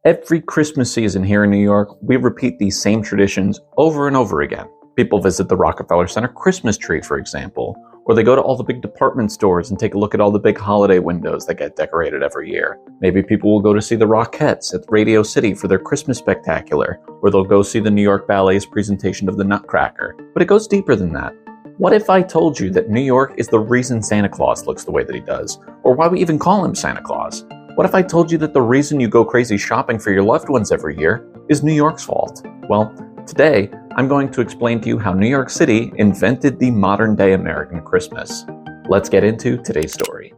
Every Christmas season here in New York, we repeat these same traditions over and over again. People visit the Rockefeller Center Christmas tree, for example, or they go to all the big department stores and take a look at all the big holiday windows that get decorated every year. Maybe people will go to see the Rockettes at Radio City for their Christmas spectacular, or they'll go see the New York Ballet's presentation of the Nutcracker. But it goes deeper than that. What if I told you that New York is the reason Santa Claus looks the way that he does, or why we even call him Santa Claus? What if I told you that the reason you go crazy shopping for your loved ones every year is New York's fault? Well, today, I'm going to explain to you how New York City invented the modern-day American Christmas. Let's get into today's story.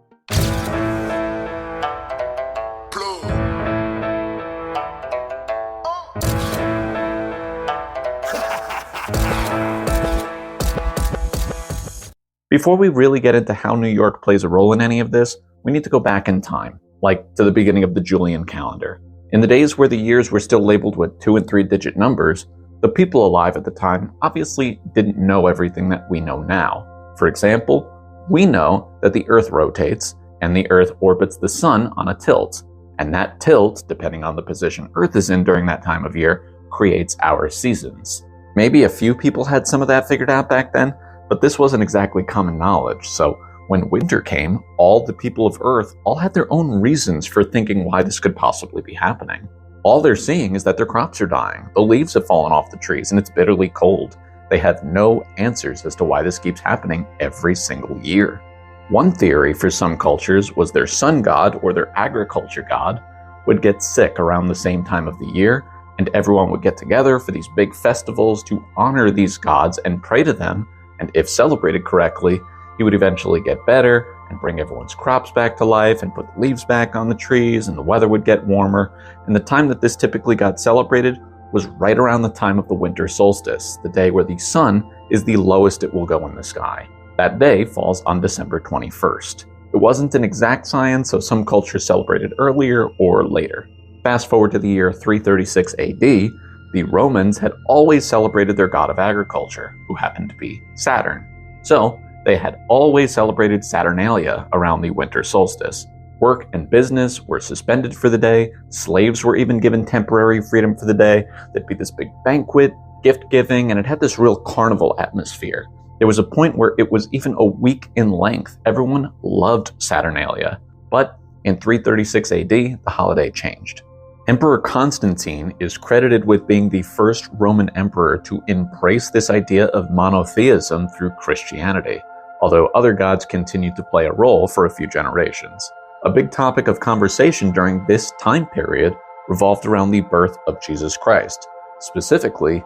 Before we really get into how New York plays a role in any of this, we need to go back in time, like to the beginning of the Julian calendar. In the days where the years were still labeled with 2- and 3-digit numbers, the people alive at the time obviously didn't know everything that we know now. For example, we know that the Earth rotates and the Earth orbits the Sun on a tilt, and that tilt, depending on the position Earth is in during that time of year, creates our seasons. Maybe a few people had some of that figured out back then, but this wasn't exactly common knowledge, so when winter came, all the people of Earth all had their own reasons for thinking why this could possibly be happening. All they're seeing is that their crops are dying, the leaves have fallen off the trees, and it's bitterly cold. They have no answers as to why this keeps happening every single year. One theory for some cultures was their sun god, or their agriculture god, would get sick around the same time of the year, and everyone would get together for these big festivals to honor these gods and pray to them, and if celebrated correctly, he would eventually get better and bring everyone's crops back to life and put the leaves back on the trees, and the weather would get warmer. And the time that this typically got celebrated was right around the time of the winter solstice, the day where the sun is the lowest it will go in the sky. That day falls on December 21st. It wasn't an exact science, so some cultures celebrated earlier or later. Fast forward to the year 336 AD, the Romans had always celebrated their god of agriculture, who happened to be Saturn. So, they had always celebrated Saturnalia around the winter solstice. Work and business were suspended for the day, slaves were even given temporary freedom for the day, there'd be this big banquet, gift-giving, and it had this real carnival atmosphere. There was a point where it was even a week in length. Everyone loved Saturnalia. But in 336 AD, the holiday changed. Emperor Constantine is credited with being the first Roman emperor to embrace this idea of monotheism through Christianity, although other gods continued to play a role for a few generations. A big topic of conversation during this time period revolved around the birth of Jesus Christ. Specifically,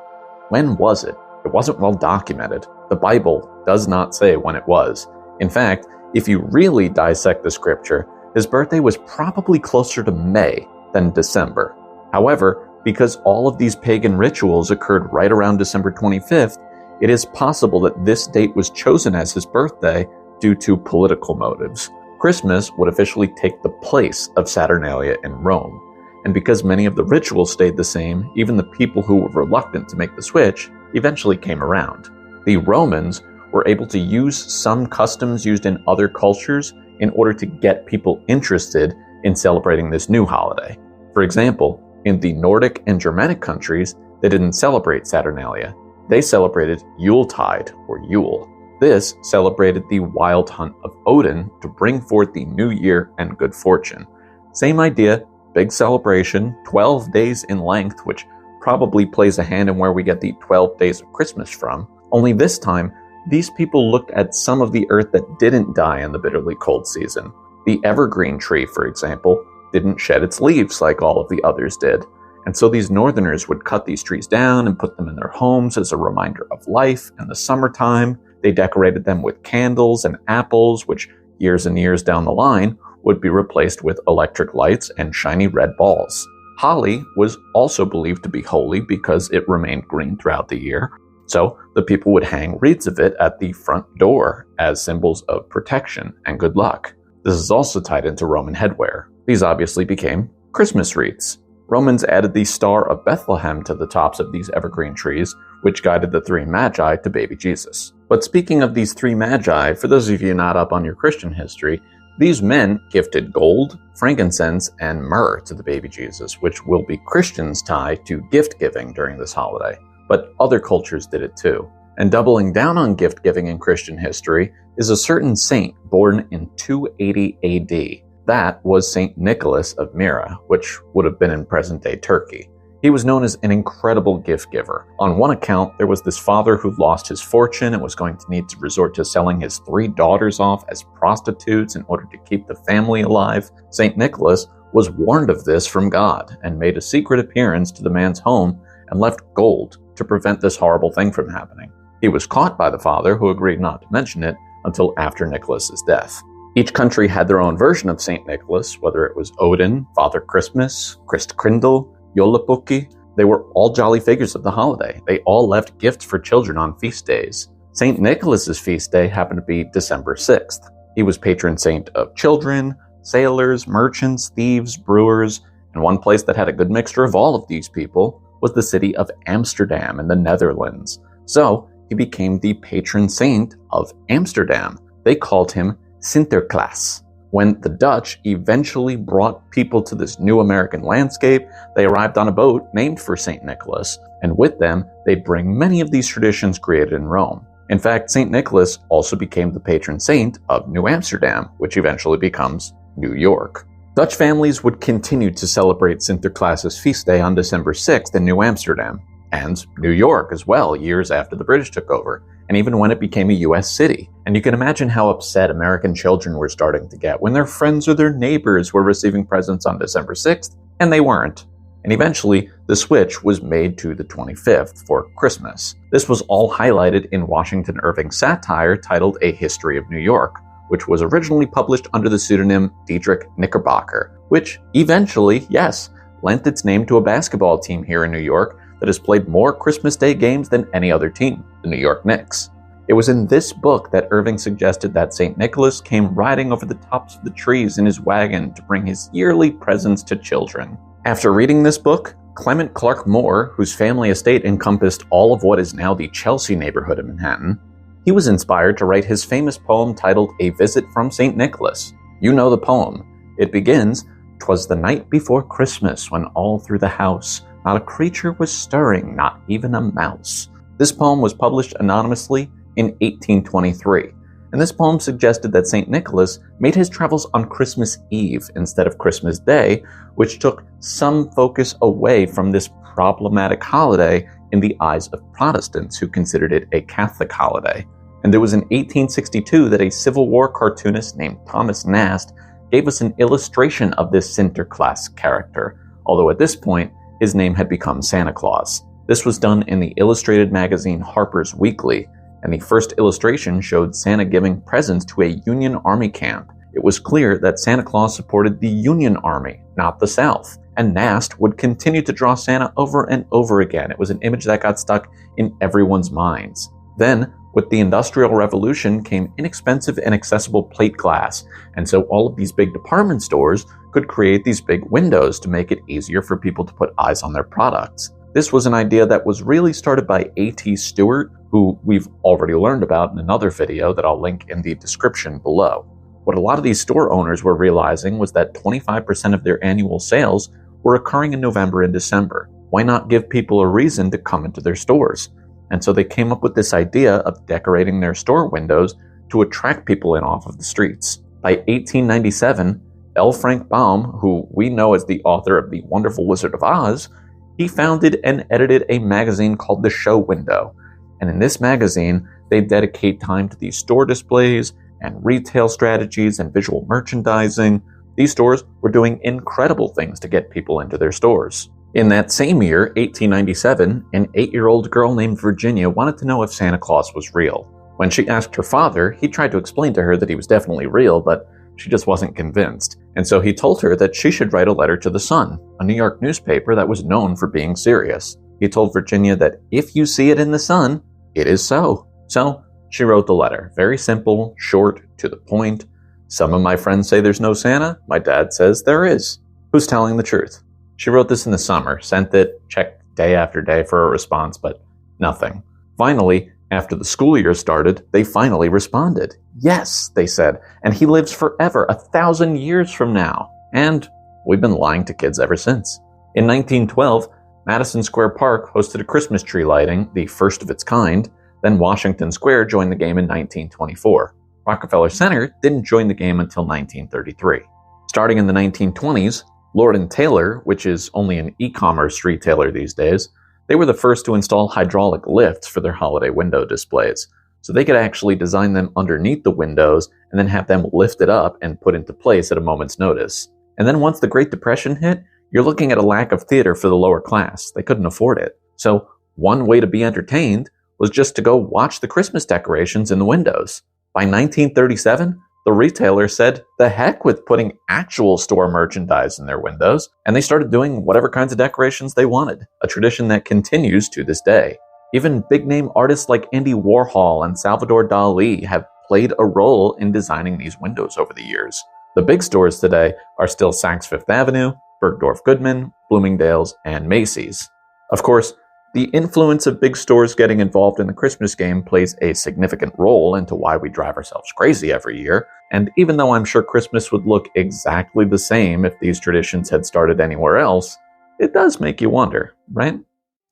when was it? It wasn't well documented. The Bible does not say when it was. In fact, if you really dissect the scripture, his birthday was probably closer to May than December. However, because all of these pagan rituals occurred right around December 25th, it is possible that this date was chosen as his birthday due to political motives. Christmas would officially take the place of Saturnalia in Rome. And because many of the rituals stayed the same, even the people who were reluctant to make the switch eventually came around. The Romans were able to use some customs used in other cultures in order to get people interested in celebrating this new holiday. For example, in the Nordic and Germanic countries, they didn't celebrate Saturnalia. They celebrated Yuletide, or Yule. This celebrated the wild hunt of Odin to bring forth the new year and good fortune. Same idea, big celebration, 12 days in length, which probably plays a hand in where we get the 12 days of Christmas from. Only this time, these people looked at some of the earth that didn't die in the bitterly cold season. The evergreen tree, for example, didn't shed its leaves like all of the others did. And so these northerners would cut these trees down and put them in their homes as a reminder of life in the summertime. They decorated them with candles and apples, which years and years down the line would be replaced with electric lights and shiny red balls. Holly was also believed to be holy because it remained green throughout the year. So the people would hang wreaths of it at the front door as symbols of protection and good luck. This is also tied into Roman headwear. These obviously became Christmas wreaths. Romans added the Star of Bethlehem to the tops of these evergreen trees, which guided the three magi to baby Jesus. But speaking of these three magi, for those of you not up on your Christian history, These men gifted gold, frankincense, and myrrh to the baby Jesus, which will be Christians' tie to gift giving during this holiday. But other cultures did it too. And doubling down on gift giving in Christian history is a certain saint born in 280 AD. That was Saint Nicholas of Myra, which would have been in present-day Turkey. He was known as an incredible gift giver. On one account, there was this father who lost his fortune and was going to need to resort to selling his 3 daughters off as prostitutes in order to keep the family alive. Saint Nicholas was warned of this from God and made a secret appearance to the man's home and left gold to prevent this horrible thing from happening. He was caught by the father, who agreed not to mention it until after Nicholas's death. Each country had their own version of Saint Nicholas, whether it was Odin, Father Christmas, Kristkrindl, Joulupukki. They were all jolly figures of the holiday. They all left gifts for children on feast days. Saint Nicholas's feast day happened to be December 6th. He was patron saint of children, sailors, merchants, thieves, brewers, and one place that had a good mixture of all of these people was the city of Amsterdam in the Netherlands. So he became the patron saint of Amsterdam. They called him Sinterklaas. When the Dutch eventually brought people to this new American landscape, they arrived on a boat named for St. Nicholas, and with them, they'd bring many of these traditions created in Rome. In fact, St. Nicholas also became the patron saint of New Amsterdam, which eventually becomes New York. Dutch families would continue to celebrate Sinterklaas's feast day on December 6th in New Amsterdam, and New York as well, years after the British took over, and even when it became a U.S. city. And you can imagine how upset American children were starting to get when their friends or their neighbors were receiving presents on December 6th, and they weren't. And eventually, the switch was made to the 25th for Christmas. This was all highlighted in Washington Irving's satire titled A History of New York, which was originally published under the pseudonym Diedrich Knickerbocker, which eventually, yes, lent its name to a basketball team here in New York that has played more Christmas Day games than any other team, the New York Knicks. It was in this book that Irving suggested that St. Nicholas came riding over the tops of the trees in his wagon to bring his yearly presents to children. After reading this book, Clement Clark Moore, whose family estate encompassed all of what is now the Chelsea neighborhood of Manhattan, he was inspired to write his famous poem titled A Visit from St. Nicholas. You know the poem. It begins, "'Twas the night before Christmas when all through the house not a creature was stirring, not even a mouse." This poem was published anonymously in 1823, and this poem suggested that St. Nicholas made his travels on Christmas Eve instead of Christmas Day, which took some focus away from this problematic holiday in the eyes of Protestants who considered it a Catholic holiday. And it was in 1862 that a Civil War cartoonist named Thomas Nast gave us an illustration of this Sinterklaas character, although at this point, his name had become Santa Claus. This was done in the illustrated magazine Harper's Weekly, and the first illustration showed Santa giving presents to a Union Army camp. It was clear that Santa Claus supported the Union Army, not the South, and Nast would continue to draw Santa over and over again. It was an image that got stuck in everyone's minds. Then, with the Industrial Revolution came inexpensive and accessible plate glass, and so all of these big department stores could create these big windows to make it easier for people to put eyes on their products. This was an idea that was really started by A.T. Stewart, who we've already learned about in another video that I'll link in the description below. What a lot of these store owners were realizing was that 25% of their annual sales were occurring in November and December. Why not give people a reason to come into their stores? And so they came up with this idea of decorating their store windows to attract people in off of the streets. By 1897, L. Frank Baum, who we know as the author of The Wonderful Wizard of Oz, he founded and edited a magazine called The Show Window. And in this magazine, they dedicate time to these store displays and retail strategies and visual merchandising. These stores were doing incredible things to get people into their stores. In that same year, 1897, an 8-year-old girl named Virginia wanted to know if Santa Claus was real. When she asked her father, he tried to explain to her that he was definitely real, but she just wasn't convinced. And so he told her that she should write a letter to the Sun, a New York newspaper that was known for being serious. He told Virginia that if you see it in the Sun, it is so. So she wrote the letter. Very simple, short, to the point. Some of my friends say there's no Santa. My dad says there is. Who's telling the truth? She wrote this in the summer, sent it, checked day after day for a response, but nothing. Finally, After the school year started, they finally responded. Yes, they said, and he lives forever, 1,000 years from now. And we've been lying to kids ever since. In 1912, Madison Square Park hosted a Christmas tree lighting, the first of its kind. Then Washington Square joined the game in 1924. Rockefeller Center didn't join the game until 1933. Starting in the 1920s, Lord & Taylor, which is only an e-commerce retailer these days, they were the first to install hydraulic lifts for their holiday window displays. So they could actually design them underneath the windows and then have them lifted up and put into place at a moment's notice. And then once the Great Depression hit, you're looking at a lack of theater for the lower class. They couldn't afford it. So one way to be entertained was just to go watch the Christmas decorations in the windows. By 1937, the retailer said the heck with putting actual store merchandise in their windows, and they started doing whatever kinds of decorations they wanted, a tradition that continues to this day. Even big-name artists like Andy Warhol and Salvador Dali have played a role in designing these windows over the years. The big stores today are still Saks Fifth Avenue, Bergdorf Goodman, Bloomingdale's, and Macy's. Of course, the influence of big stores getting involved in the Christmas game plays a significant role into why we drive ourselves crazy every year, and even though I'm sure Christmas would look exactly the same if these traditions had started anywhere else, it does make you wonder, right?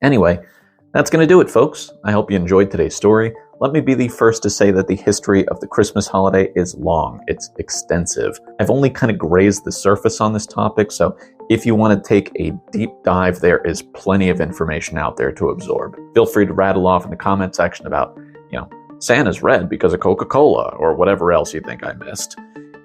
Anyway, that's going to do it, folks. I hope you enjoyed today's story. Let me be the first to say that the history of the Christmas holiday is long. It's extensive. I've only kind of grazed the surface on this topic, so if you want to take a deep dive, there is plenty of information out there to absorb. Feel free to rattle off in the comment section about, Santa's red because of Coca-Cola or whatever else you think I missed.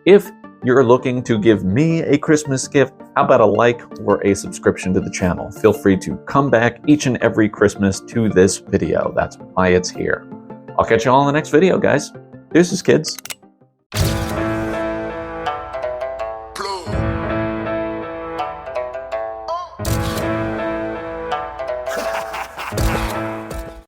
If you're looking to give me a Christmas gift, how about a like or a subscription to the channel? Feel free to come back each and every Christmas to this video. That's why it's here. I'll catch you all in the next video, guys. Deuces, kids.